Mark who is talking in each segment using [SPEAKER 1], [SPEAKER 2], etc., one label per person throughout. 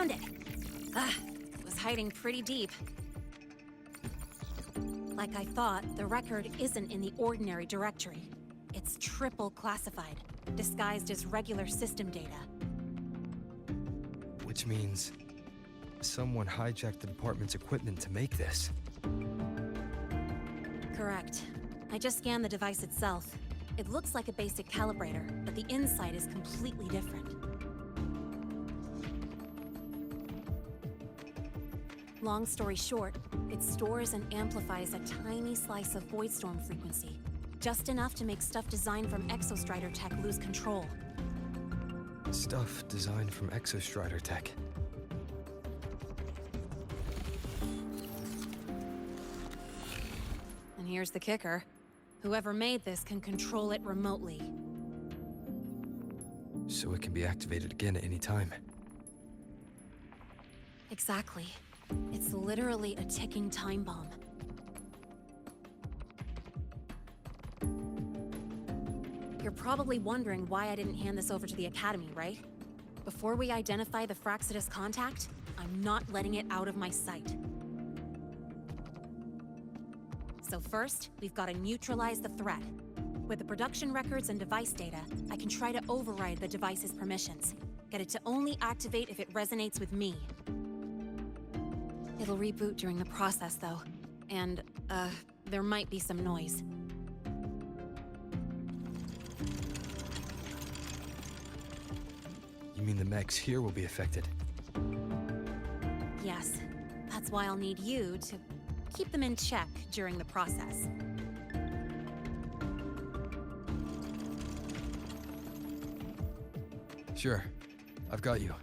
[SPEAKER 1] found it! It was hiding pretty deep. Like I thought, the record isn't in the ordinary directory. It's triple classified, disguised as regular system data.
[SPEAKER 2] Which means someone hijacked the department's equipment to make this.
[SPEAKER 1] Correct. I just scanned the device itself. It looks like a basic calibrator, but the inside is completely different. Long story short, it stores and amplifies a tiny slice of voidstorm frequency, just enough to make stuff designed from Exostrider tech lose control.
[SPEAKER 2] Stuff designed from Exostrider tech.
[SPEAKER 1] And here's the kicker. Whoever made this can control it remotely.
[SPEAKER 2] So it can be activated again at any time.
[SPEAKER 1] Exactly. It's literally a ticking time bomb. You're probably wondering why I didn't hand this over to the Academy, right? Before we identify the Fraxidus contact, I'm not letting it out of my sight. So first, we've got to neutralize the threat. With the production records and device data, I can try to override the device's permissions. Get it to only activate if it resonates with me. It'll reboot during the process, though. And, there might be some noise.
[SPEAKER 2] You mean the mechs here will be affected?
[SPEAKER 1] Yes. That's why I'll need you to keep them in check during the process.
[SPEAKER 2] Sure. I've got you.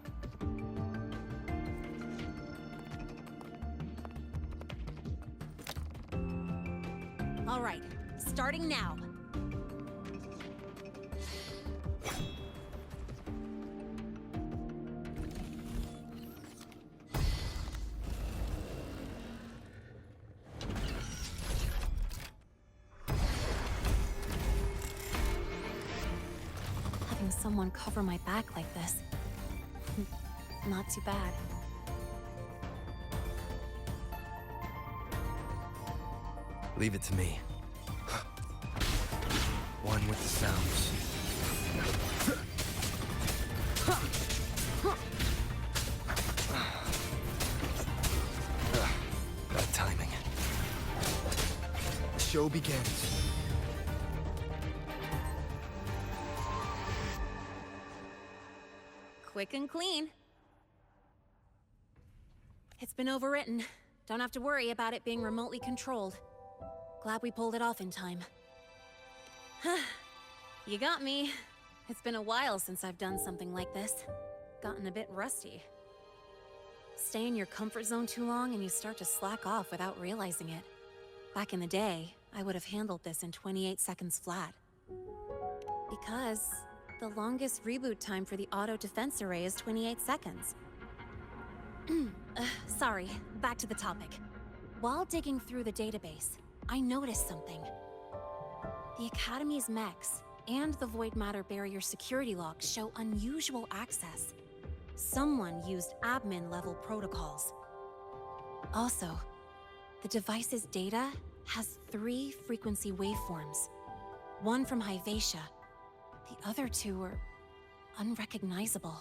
[SPEAKER 1] All right, starting now. Having someone cover my back like this. Not too bad.
[SPEAKER 2] Leave it to me. One with the sounds. Bad timing. The show begins.
[SPEAKER 1] Quick and clean. It's been overwritten. Don't have to worry about it being remotely controlled. Glad we pulled it off in time. You got me. It's been a while since I've done something like this. Gotten a bit rusty. Stay in your comfort zone too long and you start to slack off without realizing it. Back in the day, I would have handled this in 28 seconds flat. Because the longest reboot time for the auto defense array is 28 seconds. Sorry, back to the topic. While digging through the database, I noticed something. The Academy's mechs and the Void Matter Barrier security logs show unusual access. Someone used admin-level protocols. Also, the device's data has 3 frequency waveforms. One from Hyvatia. The other 2 are unrecognizable.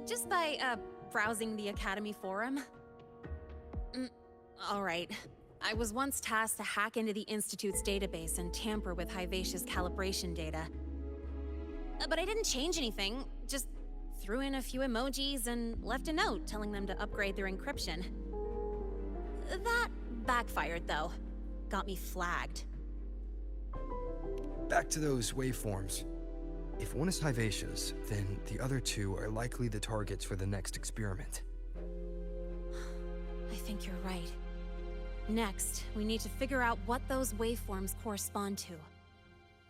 [SPEAKER 1] Just by, browsing the Academy forum? All right. I was once tasked to hack into the Institute's database and tamper with Hyvatia's calibration data. But I didn't change anything, just threw in a few emojis and left a note telling them to upgrade their encryption. That backfired, though. Got me flagged.
[SPEAKER 2] Back to those waveforms. If one is Hyvatia's, then the other 2 are likely the targets for the next experiment.
[SPEAKER 1] I think you're right. Next, we need to figure out what those waveforms correspond to.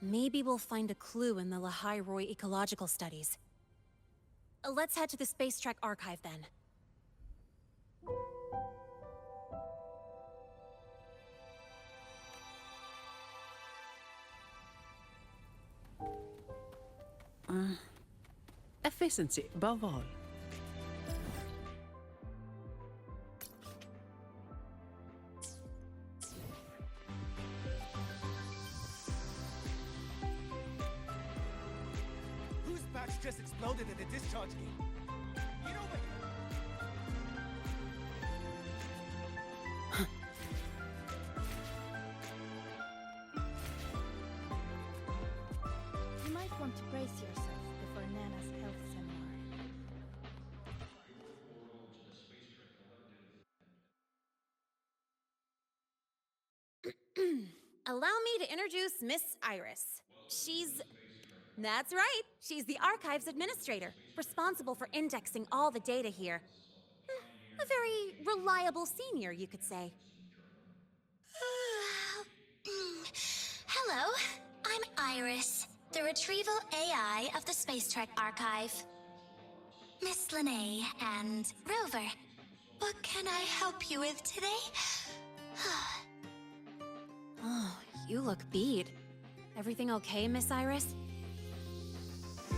[SPEAKER 1] Maybe we'll find a clue in the Lehigh Roy ecological studies. Let's head to the Space Trek archive then.
[SPEAKER 3] Efficiency above all. just exploded at the discharge gate. Get over here!
[SPEAKER 4] You might want to brace yourself before Nana's health seminar.
[SPEAKER 1] Allow me to introduce Miss Iris. That's right, she's the Archives Administrator, responsible for indexing all the data here. A very reliable senior, you could say.
[SPEAKER 5] Hello, I'm Iris, the Retrieval AI of the Space Trek Archive. Miss Lene and Rover, what can I help you with today?
[SPEAKER 1] Oh, you look beat. Everything okay, Miss Iris?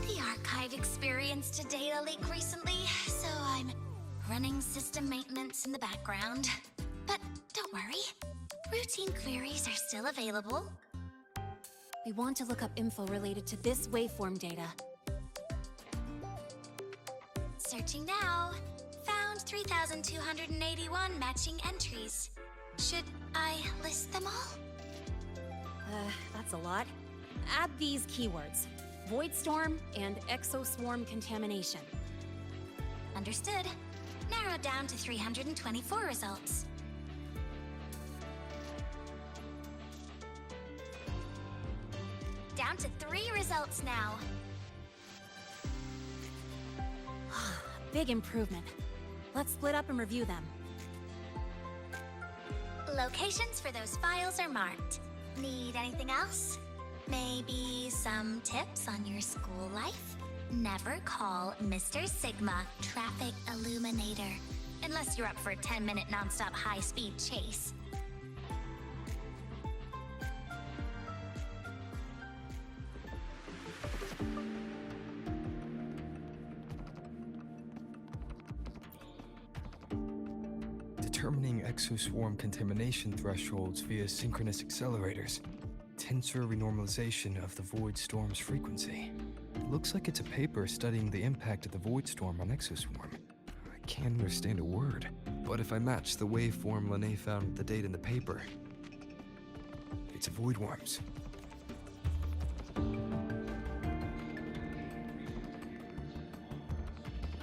[SPEAKER 5] The Archive experienced a data leak recently, so I'm running system maintenance in the background. But don't worry, routine queries are still available.
[SPEAKER 1] We want to look up info related to this waveform data.
[SPEAKER 5] Searching now. Found 3,281 matching entries. Should I list them all?
[SPEAKER 1] That's a lot. Add these keywords: Void Storm and Exoswarm Contamination.
[SPEAKER 5] Understood. Narrowed down to 324 results. Down to 3 results now.
[SPEAKER 1] Big improvement. Let's split up and review them.
[SPEAKER 5] Locations for those files are marked. Need anything else? Maybe some tips on your school life? Never call Mr. Sigma Traffic Illuminator. Unless you're up for a 10-minute nonstop high-speed chase.
[SPEAKER 2] Determining exoswarm contamination thresholds via synchronous accelerators. Tensor renormalization of the void storm's frequency. Looks like it's a paper studying the impact of the void storm on exoswarm. I can't understand a word, but if I match the waveform Lene found with the data in the paper, it's a void worms.
[SPEAKER 3] Why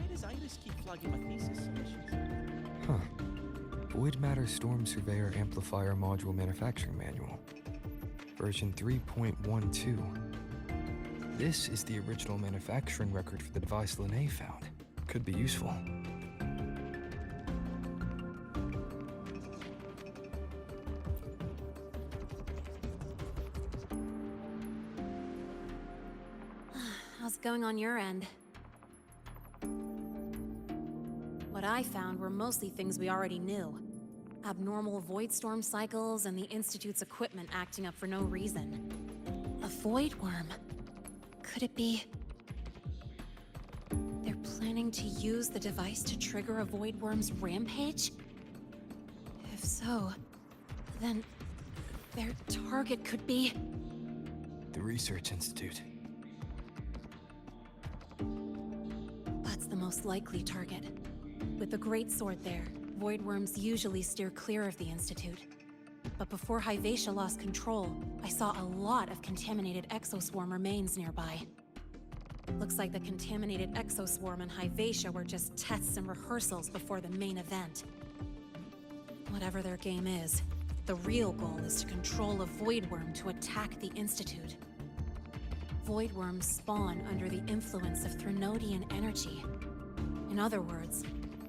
[SPEAKER 3] does Iris keep flagging my thesis submissions?
[SPEAKER 2] Huh. Void Matter Storm Surveyor Amplifier Module Manufacturing Manual. Version 3.12. This is the original manufacturing record for the device Lene found. Could be useful.
[SPEAKER 1] How's it going on your end? What I found were mostly things we already knew. Abnormal void storm cycles and the Institute's equipment acting up for no reason. A void worm. Could it be... they're planning to use the device to trigger a void worm's rampage? If so, then their target could be...
[SPEAKER 2] The Research Institute.
[SPEAKER 1] That's the most likely target. With the Great Sword there, void worms usually steer clear of the Institute. But before Hyvatia lost control, I saw a lot of contaminated exoswarm remains nearby. Looks like the contaminated exoswarm and Hyvatia were just tests and rehearsals before the main event. Whatever their game is, the real goal is to control a void worm to attack the Institute. Void worms spawn under the influence of Threnodian energy. In other words,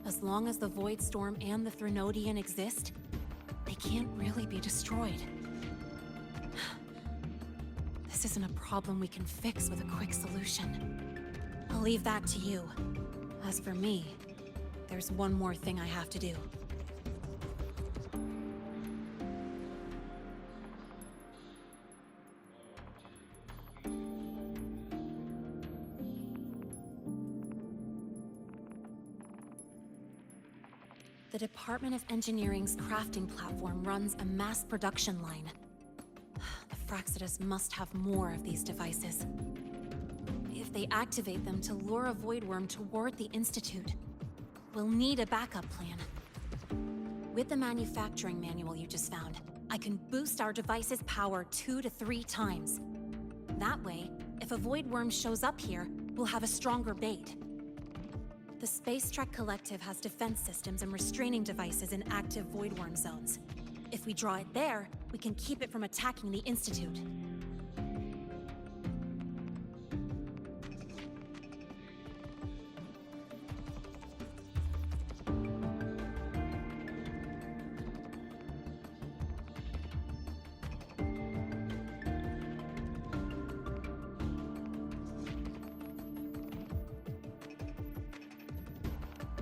[SPEAKER 1] as long as the Void Storm and the Threnodian exist, they can't really be destroyed. This isn't a problem we can fix with a quick solution. I'll leave that to you. As for me, there's one more thing I have to do. The Department of Engineering's crafting platform runs a mass production line. The Fraxidus must have more of these devices. If if they activate them to lure a void worm toward the Institute. We'll need a backup plan. With the manufacturing manual you just found, I can boost our device's power 2 to 3 times. That way, if a void worm shows up here, we'll have a stronger bait. The Space Trek Collective has defense systems and restraining devices in active void worm zones. If we draw it there, we can keep it from attacking the Institute.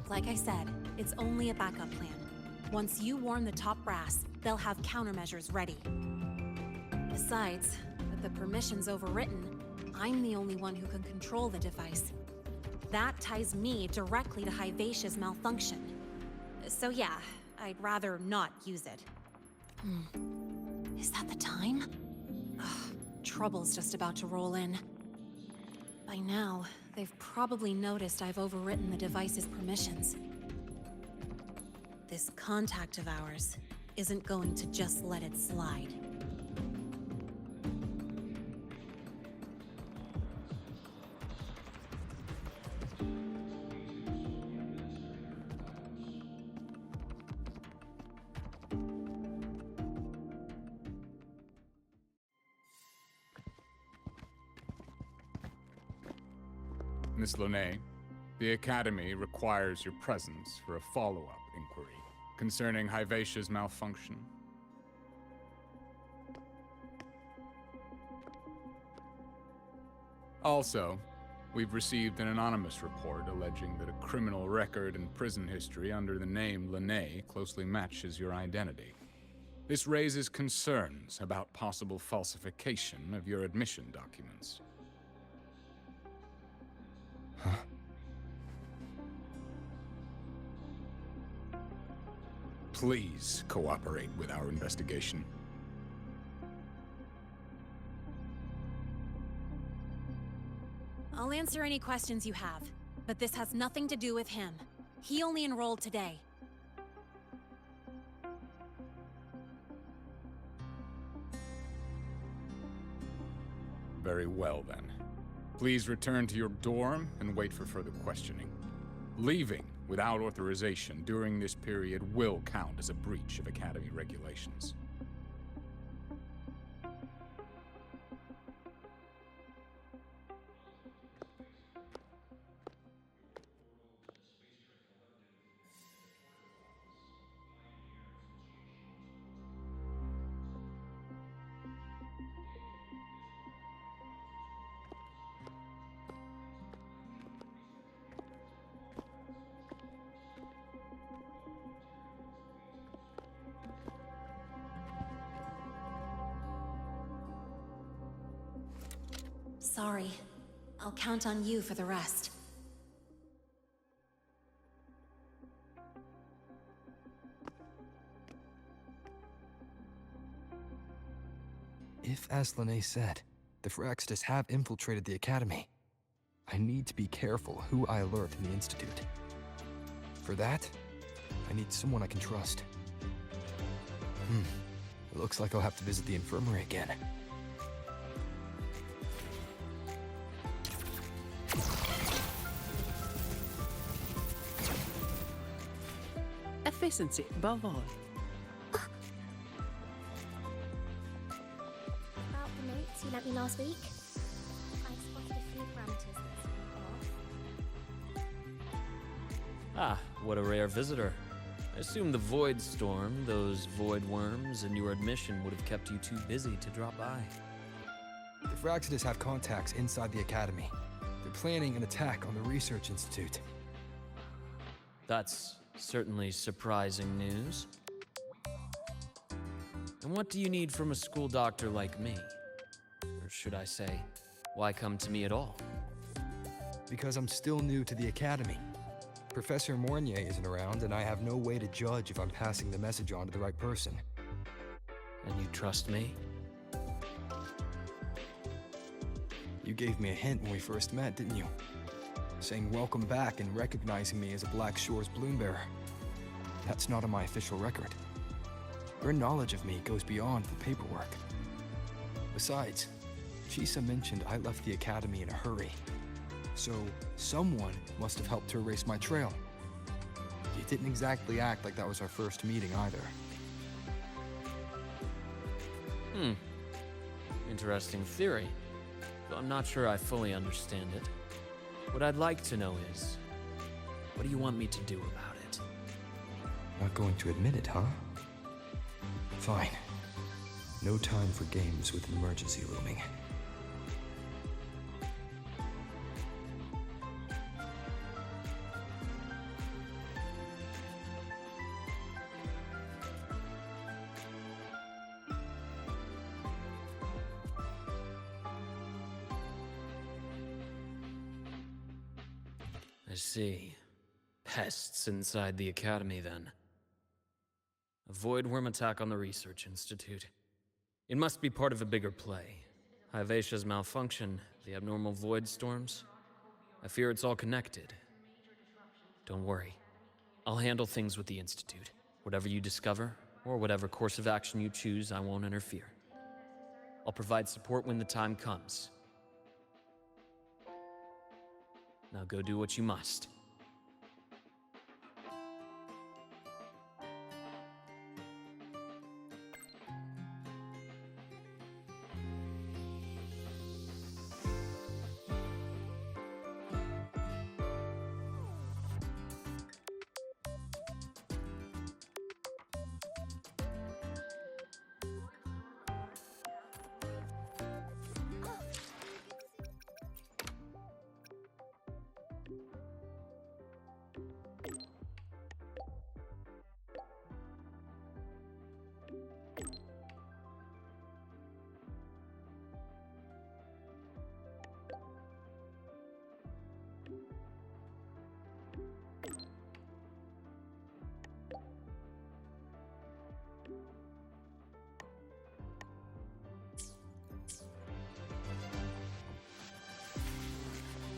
[SPEAKER 1] Like I said, it's only a backup plan. Once you warn the top brass, they'll have countermeasures ready. Besides, with the permissions overwritten, I'm the only one who can control the device. That ties me directly to Hivacia's malfunction. So yeah, I'd rather not use it. Is that the time? Ugh, trouble's just about to roll in. By now, they've probably noticed I've overwritten the device's permissions. This contact of ours isn't going to just let it slide.
[SPEAKER 6] Miss Lonet, the Academy requires your presence for a follow-up inquiry concerning Hivacia's malfunction. Also, we've received an anonymous report alleging that a criminal record and prison history under the name Lonet closely matches your identity. This raises concerns about possible falsification of your admission documents.
[SPEAKER 2] Huh?
[SPEAKER 6] Please cooperate with our investigation.
[SPEAKER 1] I'll answer any questions you have, but this has nothing to do with him. He only enrolled today.
[SPEAKER 6] Very well, then. Please return to your dorm and wait for further questioning. Leaving without authorization during this period will count as a breach of Academy regulations.
[SPEAKER 1] Sorry. I'll count on you for the rest.
[SPEAKER 2] If, as Lene said, the Phyrexidus have infiltrated the Academy, I need to be careful who I alert in the Institute. For that, I need someone I can trust. It looks like I'll have to visit the infirmary again.
[SPEAKER 7] Efficiency above all.
[SPEAKER 8] About the notes you lent me last week, I spotted a few parameters that seem off.
[SPEAKER 7] Ah, what a rare visitor. I assume the Void Storm, those void worms, and your admission would have kept you too busy to drop by.
[SPEAKER 2] The Phyrexidus have contacts inside the Academy. They're planning an attack on the Research Institute.
[SPEAKER 7] That's certainly surprising news. And what do you need from a school doctor like me? Or should I say, why come to me at all?
[SPEAKER 2] Because I'm still new to the Academy. Professor Mornier isn't around, and I have no way to judge if I'm passing the message on to the right person.
[SPEAKER 7] And you trust me?
[SPEAKER 2] You gave me a hint when we first met, didn't you? Saying welcome back and recognizing me as a Black Shore's bloom bearer. That's not on my official record. Your knowledge of me goes beyond the paperwork. Besides, Chisa mentioned I left the academy in a hurry. So, someone must have helped to erase my trail. You didn't exactly act like that was our first meeting either.
[SPEAKER 7] Interesting theory, though I'm not sure I fully understand it. What I'd like to know is, what do you want me to do about it?
[SPEAKER 2] Not going to admit it, huh? Fine. No time for games with an emergency looming.
[SPEAKER 7] I see. Pests inside the academy, then. A void worm attack on the research institute. It must be part of a bigger play. Hyvatia's malfunction, the abnormal void storms. I fear it's all connected. Don't worry. I'll handle things with the institute. Whatever you discover, or whatever course of action you choose, I won't interfere. I'll provide support when the time comes. Now go do what you must.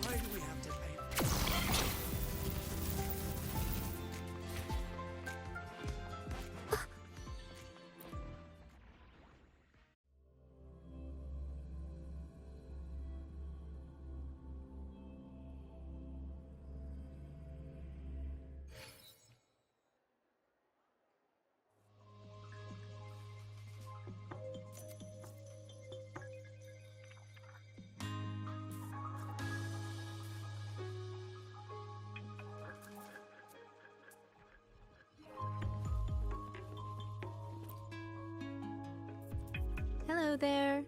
[SPEAKER 3] Why do we have to pay?
[SPEAKER 4] Hello there.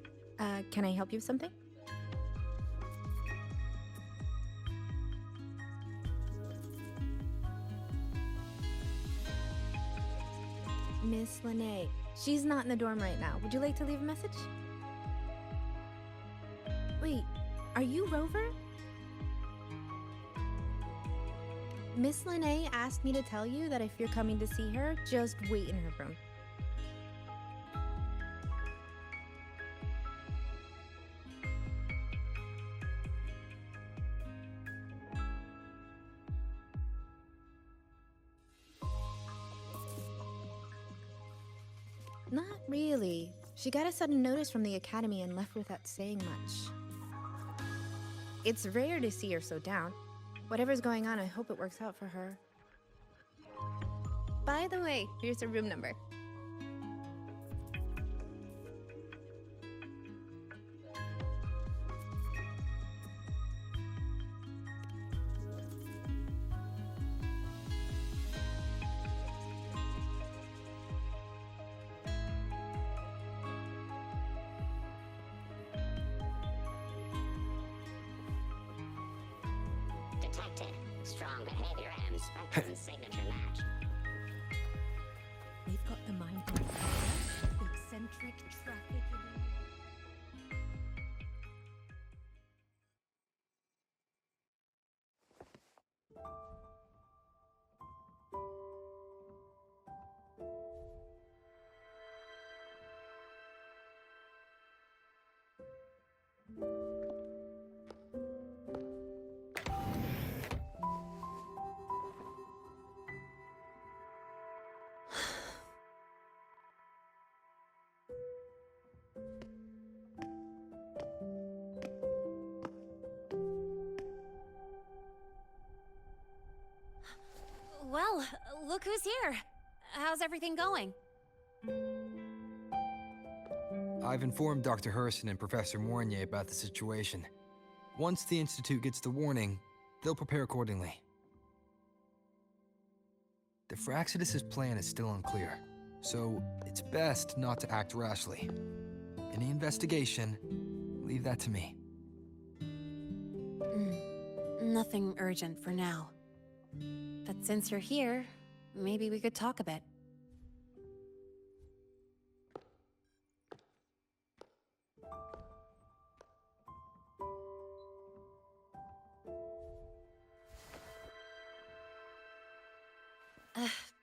[SPEAKER 4] Can I help you with something? Miss Lene. She's not in the dorm right now. Would you like to leave a message? Wait, are you Rover? Miss Lene asked me to tell you that if you're coming to see her, just wait in her room. Not really. She got a sudden notice from the academy and left without saying much. It's rare to see her so down. Whatever's going on, I hope it works out for her. By the way, here's her room number.
[SPEAKER 9] Detected. Strong behavior and spectrum signature match.
[SPEAKER 4] We've got the mind of eccentric traffic.
[SPEAKER 1] look who's here. How's everything going?
[SPEAKER 2] I've informed Dr. Herson and Professor Mournier about the situation. Once the Institute gets the warning, they'll prepare accordingly. The Fraxidus' plan is still unclear, so it's best not to act rashly. Any investigation, leave that to me.
[SPEAKER 1] Nothing urgent for now. But since you're here, maybe we could talk a bit.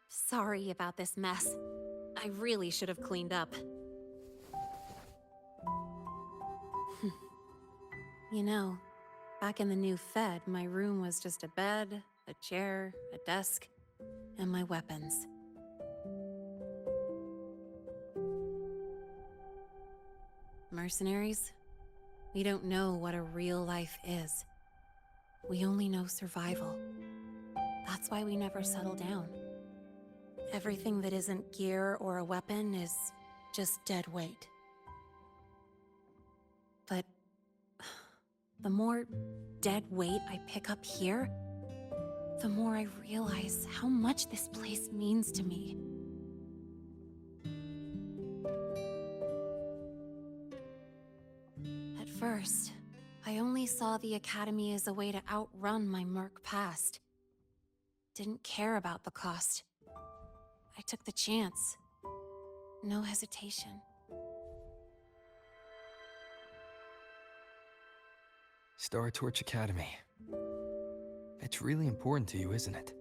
[SPEAKER 1] Sorry about this mess. I really should have cleaned up. You know, back in the new Fed, my room was just a bed, a chair, a desk, and my weapons. Mercenaries? We don't know what a real life is. We only know survival. That's why we never settle down. Everything that isn't gear or a weapon is just dead weight. But the more dead weight I pick up here, the more I realize how much this place means to me. At first, I only saw the Academy as a way to outrun my Merc past. Didn't care about the cost. I took the chance. No hesitation.
[SPEAKER 2] Star Torch Academy. It's really important to you, isn't it?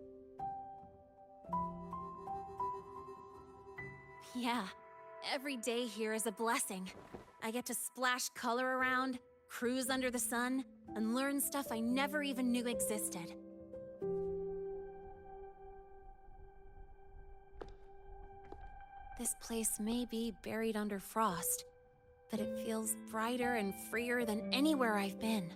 [SPEAKER 1] Yeah, every day here is a blessing. I get to splash color around, cruise under the sun, and learn stuff I never even knew existed. This place may be buried under frost, but it feels brighter and freer than anywhere I've been.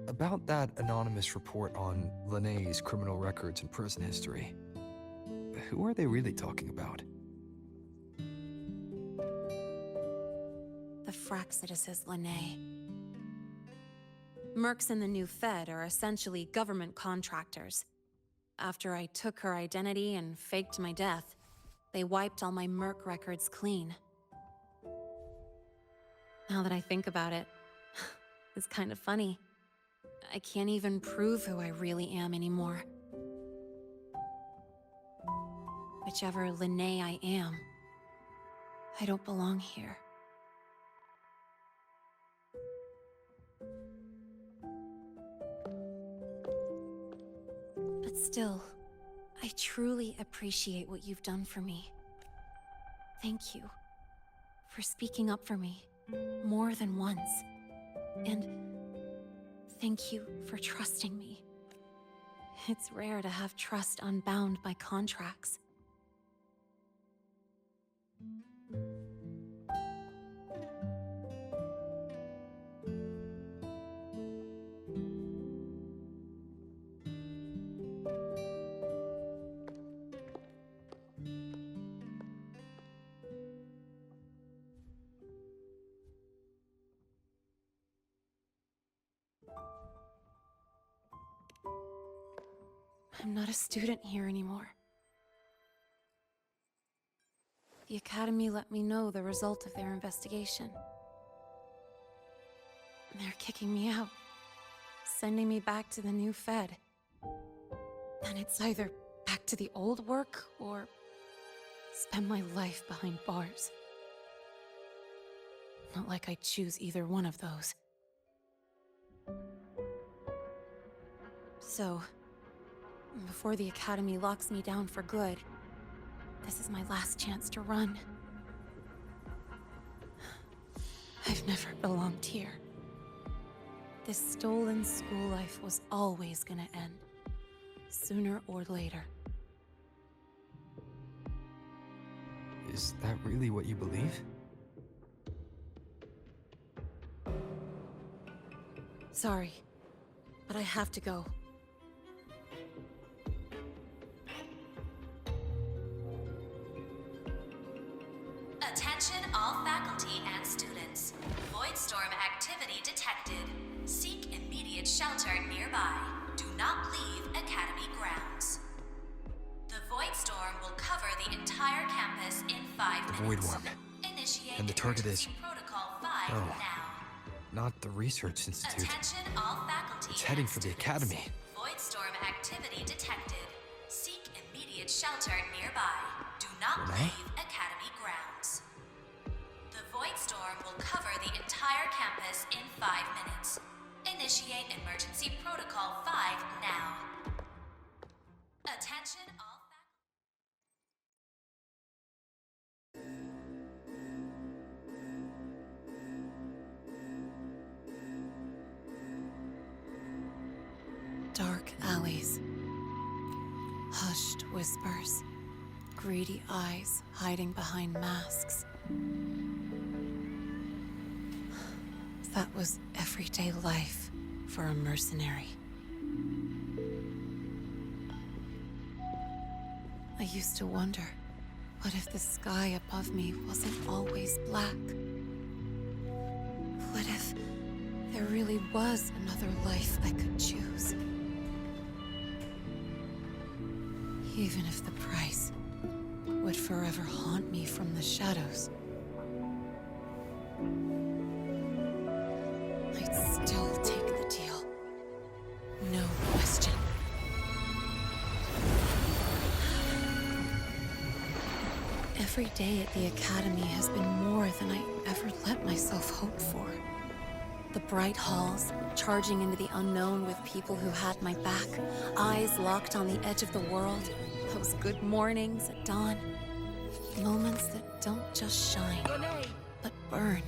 [SPEAKER 2] About that anonymous report on Linné's criminal records and prison history, who are they really talking about?
[SPEAKER 1] The Fraxidus is Linné. Mercs in the new Fed are essentially government contractors. After I took her identity and faked my death, they wiped all my Merc records clean. Now that I think about it, it's kind of funny. I can't even prove who I really am anymore. Whichever Linné I am, I don't belong here. But still, I truly appreciate what you've done for me. Thank you for speaking up for me more than once. And thank you for trusting me. It's rare to have trust unbound by contracts. I'm not a student here anymore. The Academy let me know the result of their investigation. They're kicking me out, sending me back to the new Fed. And it's either back to the old work, or spend my life behind bars. Not like I choose either one of those. So, before the Academy locks me down for good, this is my last chance to run. I've never belonged here. This stolen school life was always gonna end, sooner or later.
[SPEAKER 2] Is that really what you believe?
[SPEAKER 1] sorry, but I have to go.
[SPEAKER 10] Attention all faculty and students. Voidstorm activity detected. Seek immediate shelter nearby. Do not leave Academy grounds. The Voidstorm will cover the entire campus in 5
[SPEAKER 2] The
[SPEAKER 10] minutes.
[SPEAKER 2] Void Worm.
[SPEAKER 10] Initiate
[SPEAKER 2] And the target is-
[SPEAKER 10] emergency Protocol 5
[SPEAKER 2] Oh.
[SPEAKER 10] now.
[SPEAKER 2] Not the Research Institute.
[SPEAKER 10] Attention all faculty
[SPEAKER 2] It's heading
[SPEAKER 10] and
[SPEAKER 2] for the
[SPEAKER 10] students.
[SPEAKER 2] Academy.
[SPEAKER 10] Voidstorm activity detected. Seek immediate shelter nearby. Do not
[SPEAKER 2] Renee?
[SPEAKER 10] leave Academy grounds. The Voidstorm will cover the entire campus in 5 minutes. Initiate emergency protocol 5 now. Attention all
[SPEAKER 1] Dark alleys. Hushed whispers. Greedy eyes hiding behind masks. That was everyday life for a mercenary. I used to wonder, what if the sky above me wasn't always black? What if there really was another life I could choose? Even if the price would forever haunt me from the shadows, I'd still take the deal. No question. Every day at the Academy has been more than I ever let myself hope for. The bright halls, charging into the unknown with people who had my back, eyes locked on the edge of the world, those good mornings at dawn. Moments that don't just shine, but burn.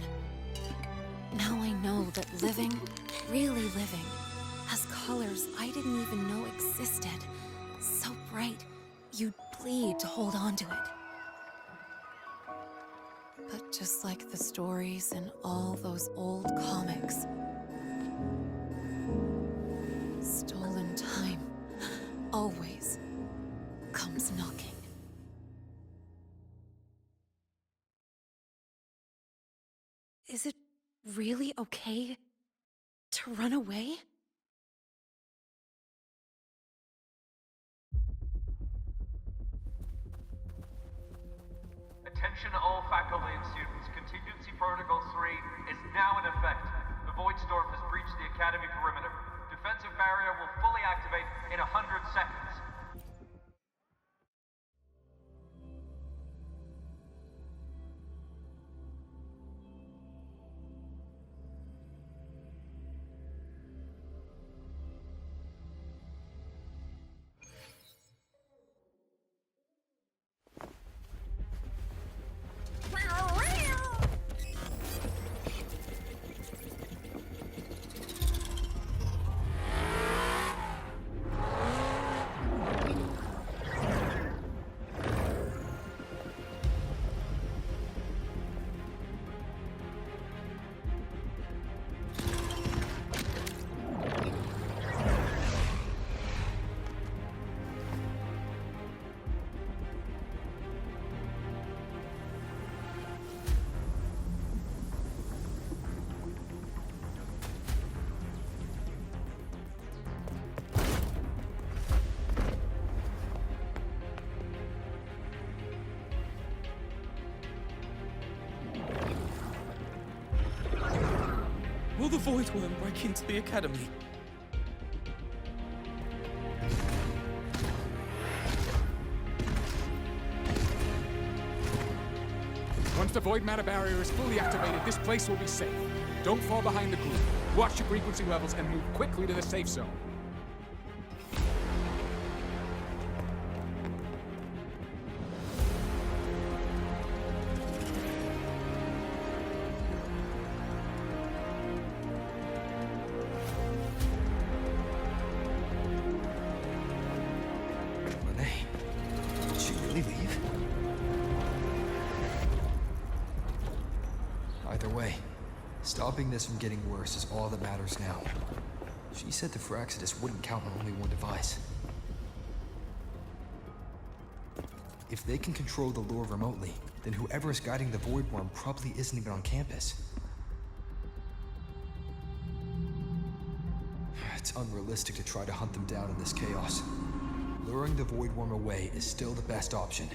[SPEAKER 1] Now I know that living, really living, has colors I didn't even know existed. So bright, you'd bleed to hold on to it. But just like the stories in all those old comics, stolen time always comes knocking. Is it really okay to run away?
[SPEAKER 11] Attention all faculty and students. Contingency Protocol 3 is now in effect. The Voidstorm has breached the Academy perimeter. Defensive barrier will fully activate in 100 seconds.
[SPEAKER 3] Will the Void Worm break into the Academy?
[SPEAKER 6] Once the void matter barrier is fully activated, this place will be safe. Don't fall behind the group. Watch your frequency levels and move quickly to the safe zone.
[SPEAKER 2] Renee, did she really leave? Either way, stopping this from getting worse is all that matters now. She said the Firaxidus wouldn't count on only one device. If they can control the lure remotely, then whoever is guiding the Void Worm probably isn't even on campus. It's unrealistic to try to hunt them down in this chaos. Luring the Void Worm away is still the best option.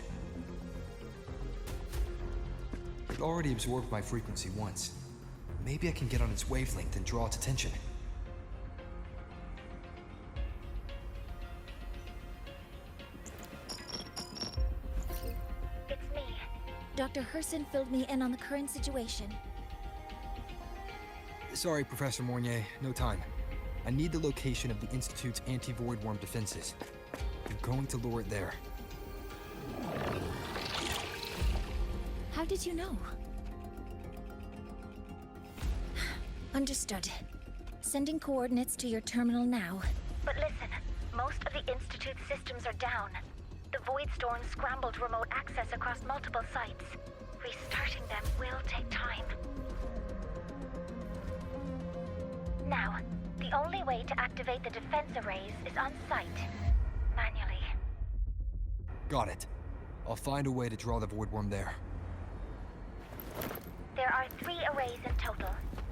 [SPEAKER 2] It already absorbed my frequency once. Maybe I can get on its wavelength and draw its attention.
[SPEAKER 8] It's me. Dr. Herson filled me in on the current situation.
[SPEAKER 2] Sorry, Professor Mornier, no time. I need the location of the Institute's anti-Void Worm defenses. I'm going to lure it there.
[SPEAKER 8] How did you know? Understood. Sending coordinates to your terminal now. But listen, most of the Institute's systems are down. The Void Storm scrambled remote access across multiple sites. Restarting them will take time. Now, the only way to activate the defense arrays is on site. Manually.
[SPEAKER 2] Got it. I'll find a way to draw the Void Worm there.
[SPEAKER 8] There are 3 arrays in total.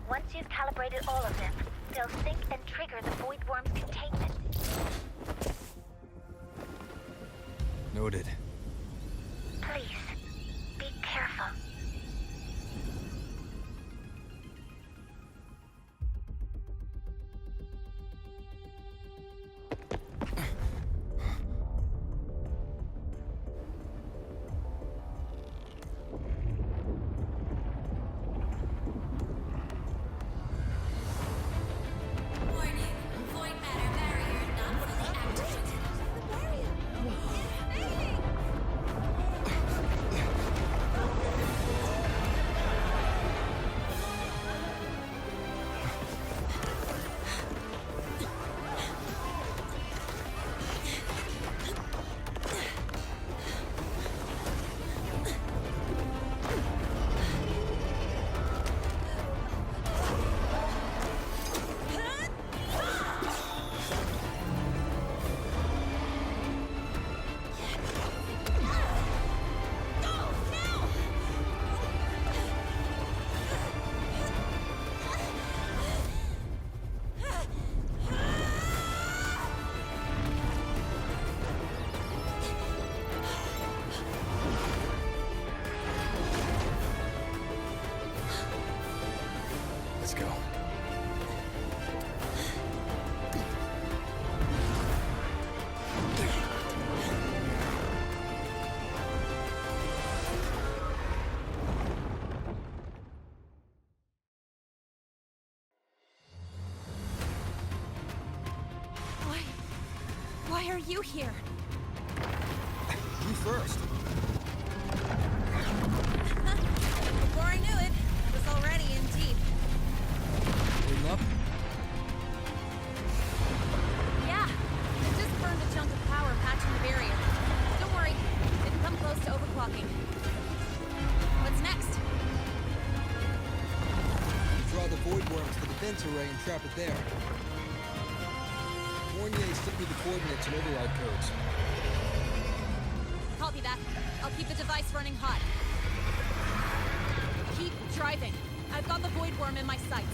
[SPEAKER 8] Once you've calibrated all of them, they'll sync and trigger the Void Worm's containment.
[SPEAKER 2] Noted.
[SPEAKER 8] Please, be careful.
[SPEAKER 10] Warning, void matter barrier not fully activated.
[SPEAKER 2] Let's go.
[SPEAKER 1] Why are you here?
[SPEAKER 2] You first.
[SPEAKER 1] Before I knew it, I was already in deep.
[SPEAKER 2] Waiting up?
[SPEAKER 1] Yeah, I just burned a chunk of power patching the barrier. Don't worry, didn't come close to overclocking. What's next?
[SPEAKER 2] Draw the Void Worm to the defense array and trap it there. Mornier sent me the coordinates and override codes.
[SPEAKER 1] Copy that. I'll keep the device running hot. Keep driving. I've got the Void Worm in my sights.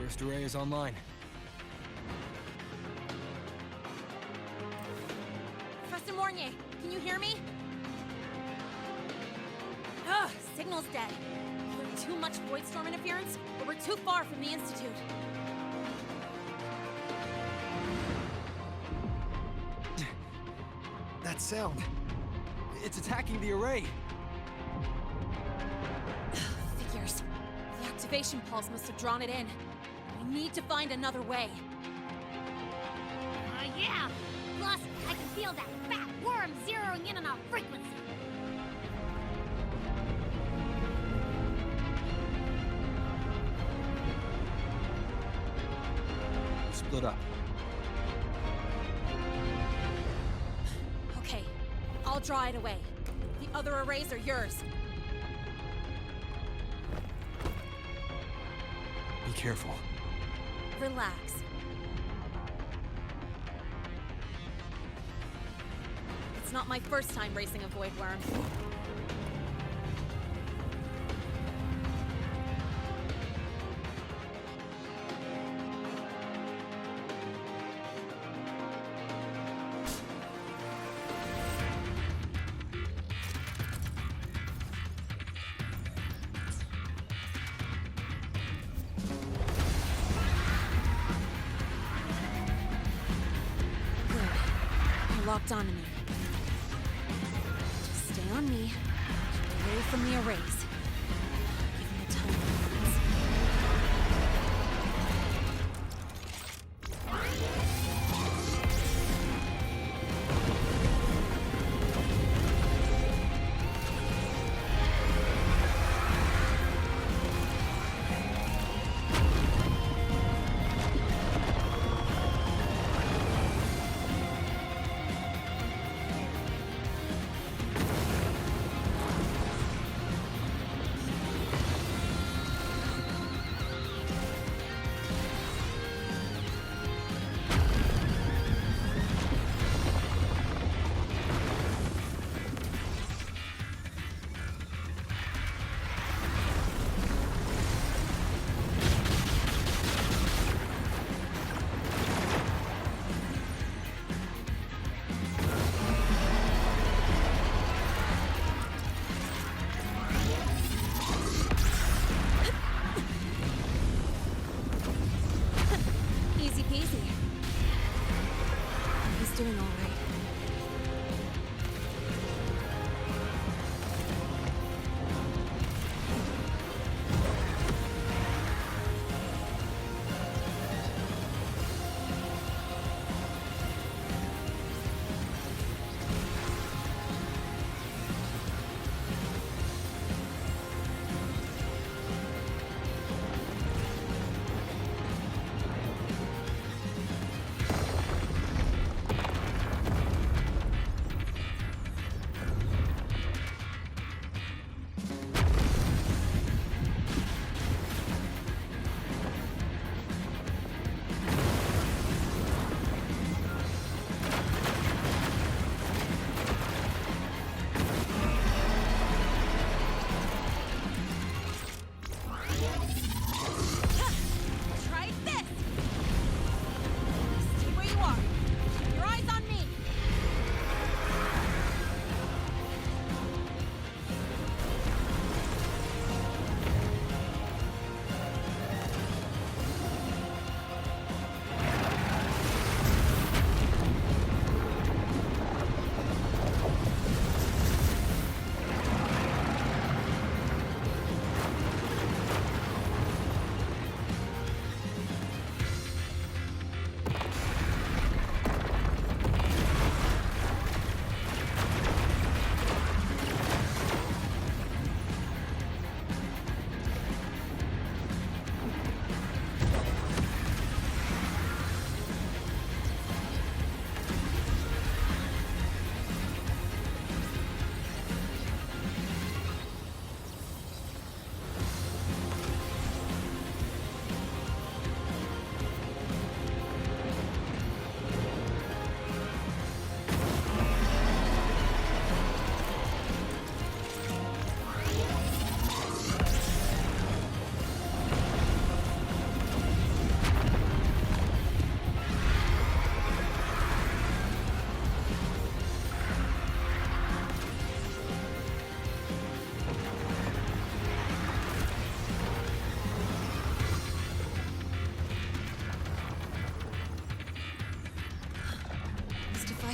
[SPEAKER 2] First array is online.
[SPEAKER 1] Professor Mornier, can you hear me? Ugh, signal's dead. Either too much void storm interference, or we're too far from the Institute.
[SPEAKER 2] That sound. It's attacking the array.
[SPEAKER 1] Figures. The activation pulse must have drawn it in. We need to find another way.
[SPEAKER 12] Yeah! Plus, I can feel that fat worm zeroing in on our frequency.
[SPEAKER 2] Split up.
[SPEAKER 1] Okay, I'll draw it away. The other arrays are yours.
[SPEAKER 2] Be careful.
[SPEAKER 1] Relax. It's not my first time racing a void worm. Locked onto me. Just stay on me. Keep away from the arrays. Give me a time reference. Easy peasy. He's doing all right.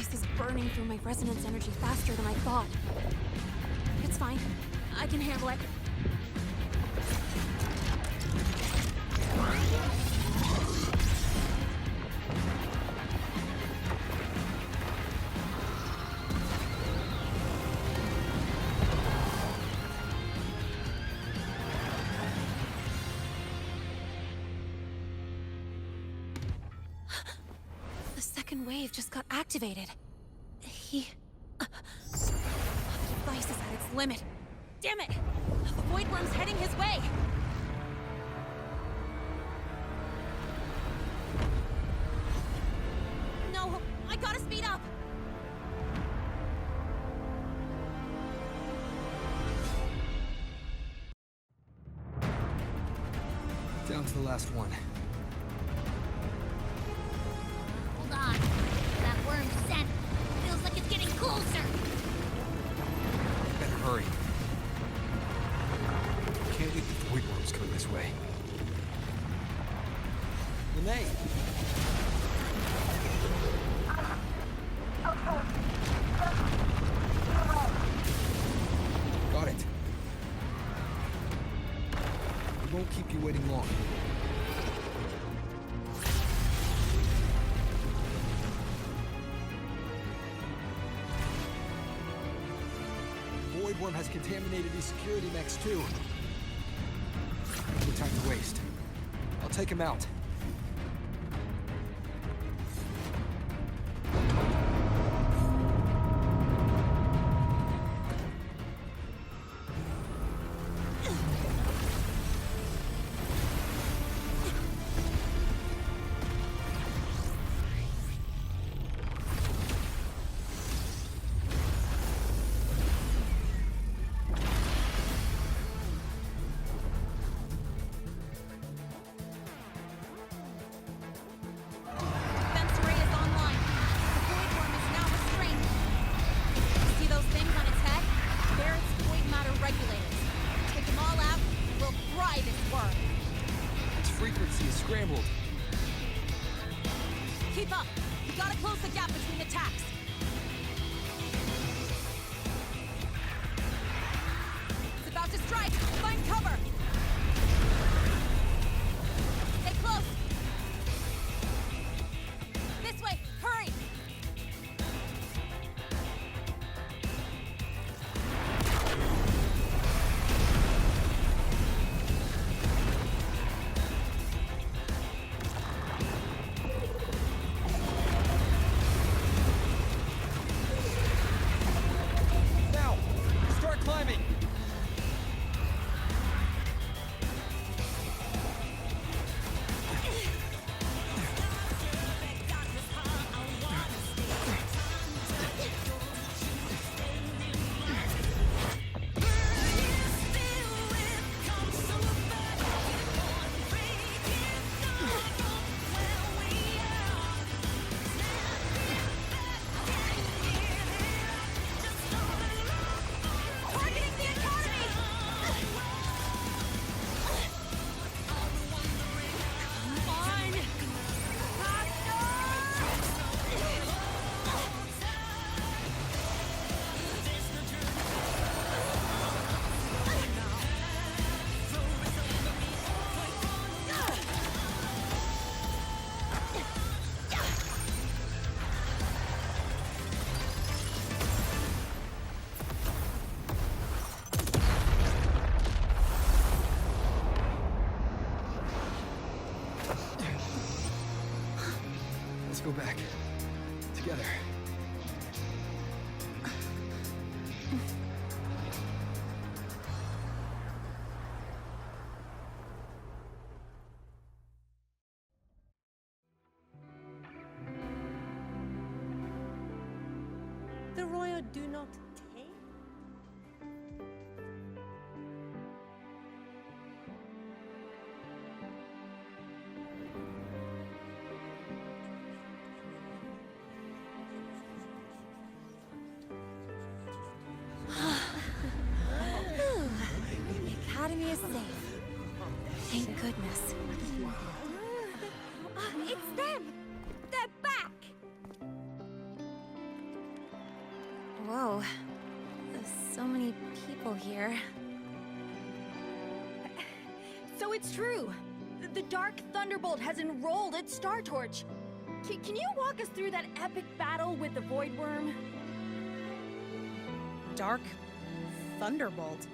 [SPEAKER 1] device is burning through my resonance energy faster than I thought. It's fine. I can handle it. The second wave just got activated. The device is at its limit. Damn it! The Void Worm's heading his way! No, I gotta speed up!
[SPEAKER 2] Down to the last one.
[SPEAKER 12] Hold on. That worm's scent feels like it's getting closer.
[SPEAKER 2] Better hurry. Can't let the Void Worms go this way.
[SPEAKER 3] Renee!
[SPEAKER 2] Got it. We won't keep you waiting long.
[SPEAKER 3] Void Worm has contaminated these security mechs too.
[SPEAKER 2] No time to waste. I'll take him out.
[SPEAKER 1] Defense array is online. The Void Worm is now restrained. See those things on its head? They're its void matter regulators. Take them all out, and we'll fry this worm.
[SPEAKER 2] Its frequency is scrambled.
[SPEAKER 1] Keep up. We gotta close the gap between attacks. It's about to strike. Find cover. Stay close. This way. Hurry.
[SPEAKER 3] Now! Start climbing!
[SPEAKER 1] Targeting the academy. Come on.
[SPEAKER 2] Let's go back. Together.
[SPEAKER 13] The royal do not take?
[SPEAKER 1] The academy is safe. Thank goodness.
[SPEAKER 12] It's them! They're back!
[SPEAKER 1] Whoa. There's so many people here.
[SPEAKER 14] So it's true! The Dark Thunderbolt has enrolled at Star Torch! Can you walk us through that epic battle with the Void Worm?
[SPEAKER 13] Dark Thunderbolt.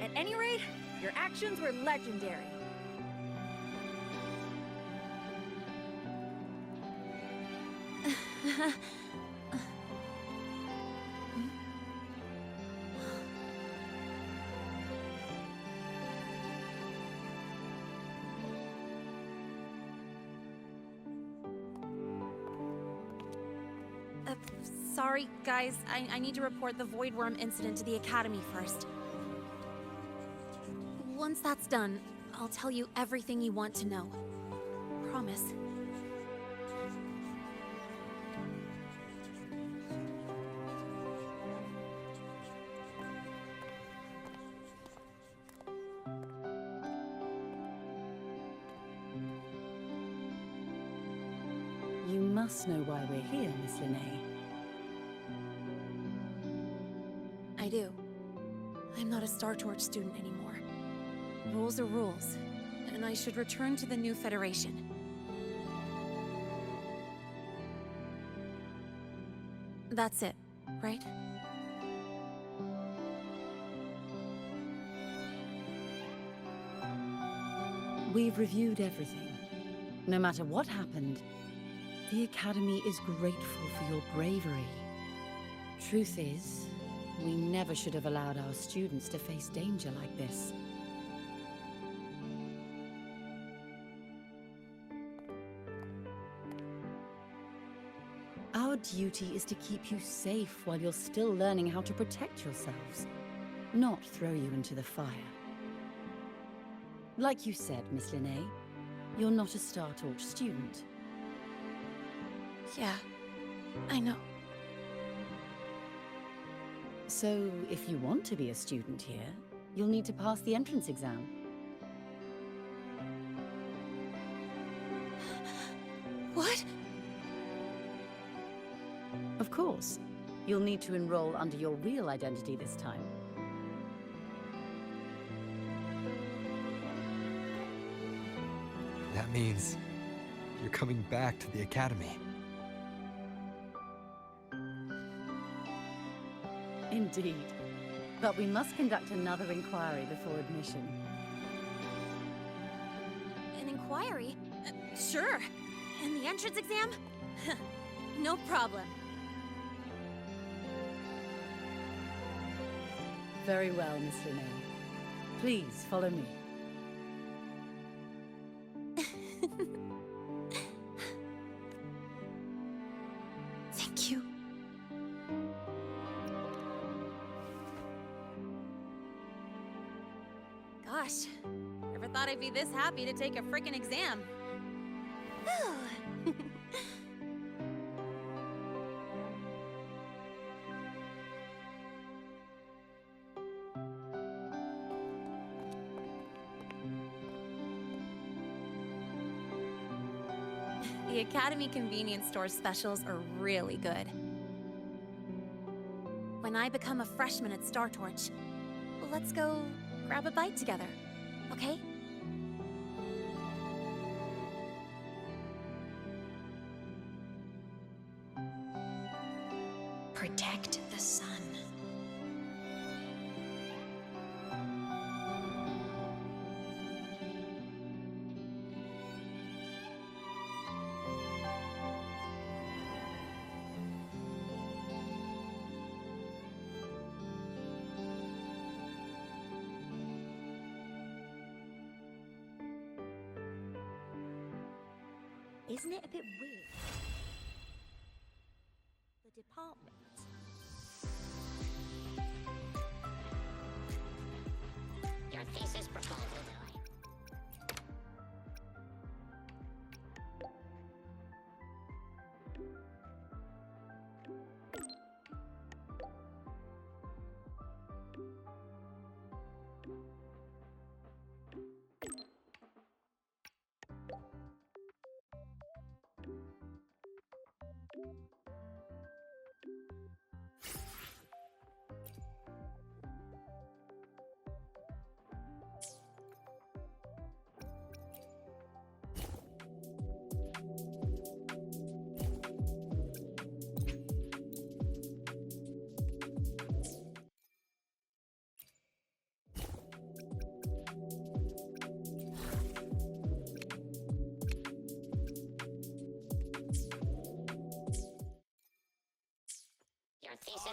[SPEAKER 14] At any rate, your actions were legendary.
[SPEAKER 1] Sorry, guys. I need to report the Void Worm incident to the Academy first. Once that's done, I'll tell you everything you want to know. Promise.
[SPEAKER 15] You must know why we're here, Miss Linnae.
[SPEAKER 1] I do. I'm not a Star Torch student anymore. Rules are rules, and I should return to the new Federation. That's it, right?
[SPEAKER 15] We've reviewed everything. No matter what happened, the Academy is grateful for your bravery. Truth is, we never should have allowed our students to face danger like this. Our duty is to keep you safe while you're still learning how to protect yourselves, not throw you into the fire. Like you said, Miss Linnae, you're not a Star Torch student.
[SPEAKER 1] Yeah, I know.
[SPEAKER 15] So, if you want to be a student here, you'll need to pass the entrance exam.
[SPEAKER 1] What?
[SPEAKER 15] Of course. You'll need to enroll under your real identity this time.
[SPEAKER 2] That means you're coming back to the Academy.
[SPEAKER 15] Indeed. But we must conduct another inquiry before admission.
[SPEAKER 1] An inquiry? Sure. And the entrance exam? No problem.
[SPEAKER 15] Very well, Miss Linnae. Please, follow me.
[SPEAKER 1] Thank you. Gosh, never thought I'd be this happy to take a frickin' exam. Whew. The Academy convenience store specials are really good. When I become a freshman at Star Torch, let's go grab a bite together, okay?
[SPEAKER 8] Protect the sun.
[SPEAKER 13] Isn't it a bit weird? The department.
[SPEAKER 9] Your thesis proposal,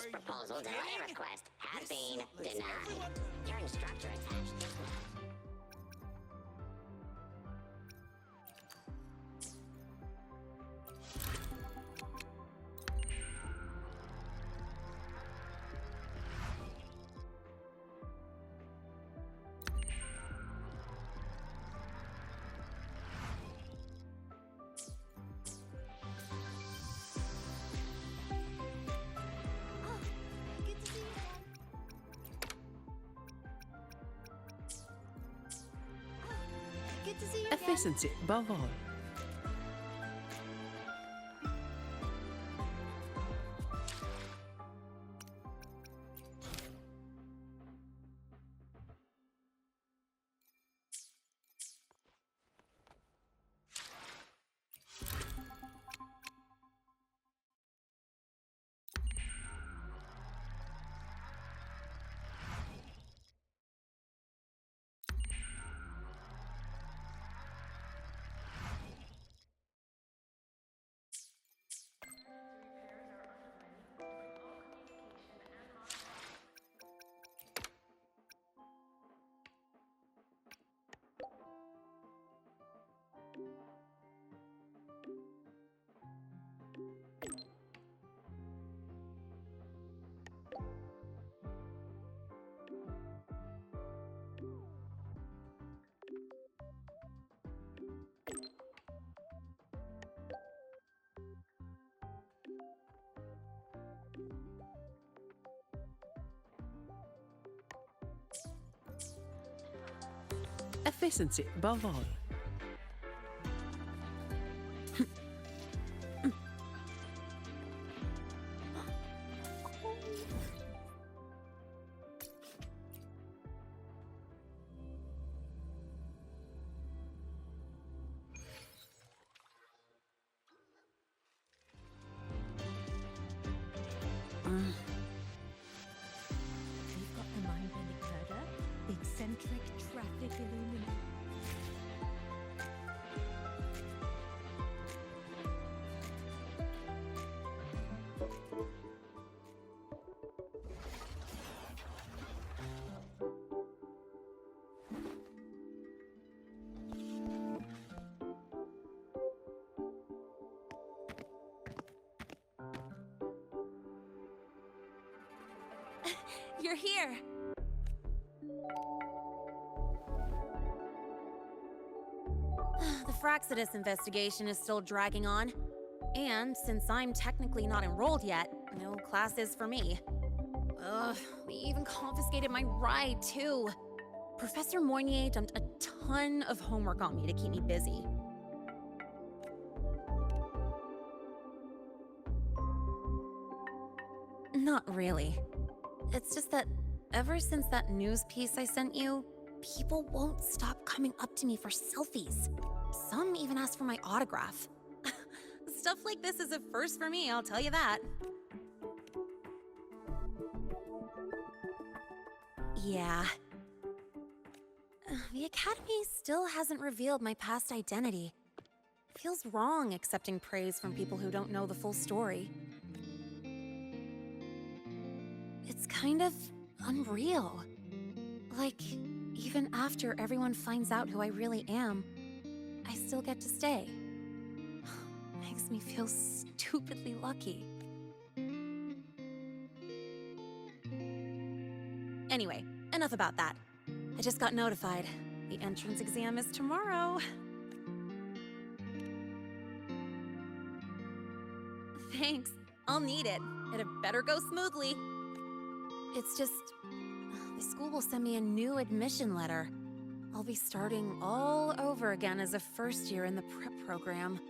[SPEAKER 9] This proposal delay request has been denied. Your instructor attached this note.
[SPEAKER 13] Good to see you again.
[SPEAKER 16] Efficiency above all. Efficiency above all.
[SPEAKER 13] We've got the mind-bending murder, eccentric traffic illuminator.
[SPEAKER 1] You're here! The Fraxidus investigation is still dragging on. And since I'm technically not enrolled yet, no classes for me. Ugh, they even confiscated my ride, too. Professor Moynier dumped a ton of homework on me to keep me busy. Not really. It's just that ever since that news piece I sent you, people won't stop coming up to me for selfies. Some even ask for my autograph. Stuff like this is a first for me, I'll tell you that. Yeah. The Academy still hasn't revealed my past identity. Feels wrong accepting praise from people who don't know the full story. It's kind of unreal. Like, even after everyone finds out who I really am, I still get to stay. Makes me feel stupidly lucky. Anyway, enough about that. I just got notified. The entrance exam is tomorrow. Thanks. I'll need it. It better go smoothly. It's just, the school will send me a new admission letter. I'll be starting all over again as a first year in the prep program.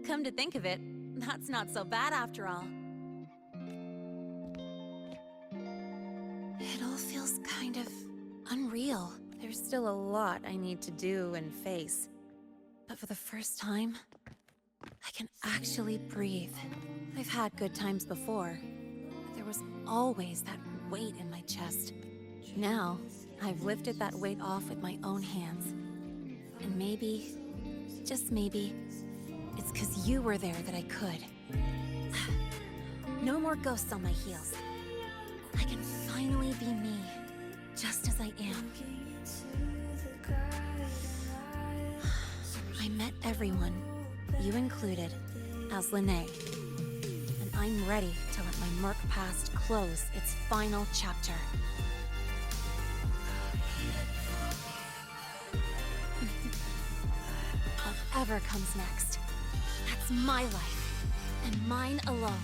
[SPEAKER 1] Come to think of it, that's not so bad after all. It all feels kind of unreal. There's still a lot I need to do and face. But for the first time, I can actually breathe. I've had good times before, but there was always that weight in my chest. Now, I've lifted that weight off with my own hands. And maybe, just maybe, it's 'cause you were there that I could. No more ghosts on my heels. I can finally be me, just as I am. I met everyone, you included, as Lene. And I'm ready to let my Merc past close its final chapter. Whatever comes next, that's my life, and mine alone.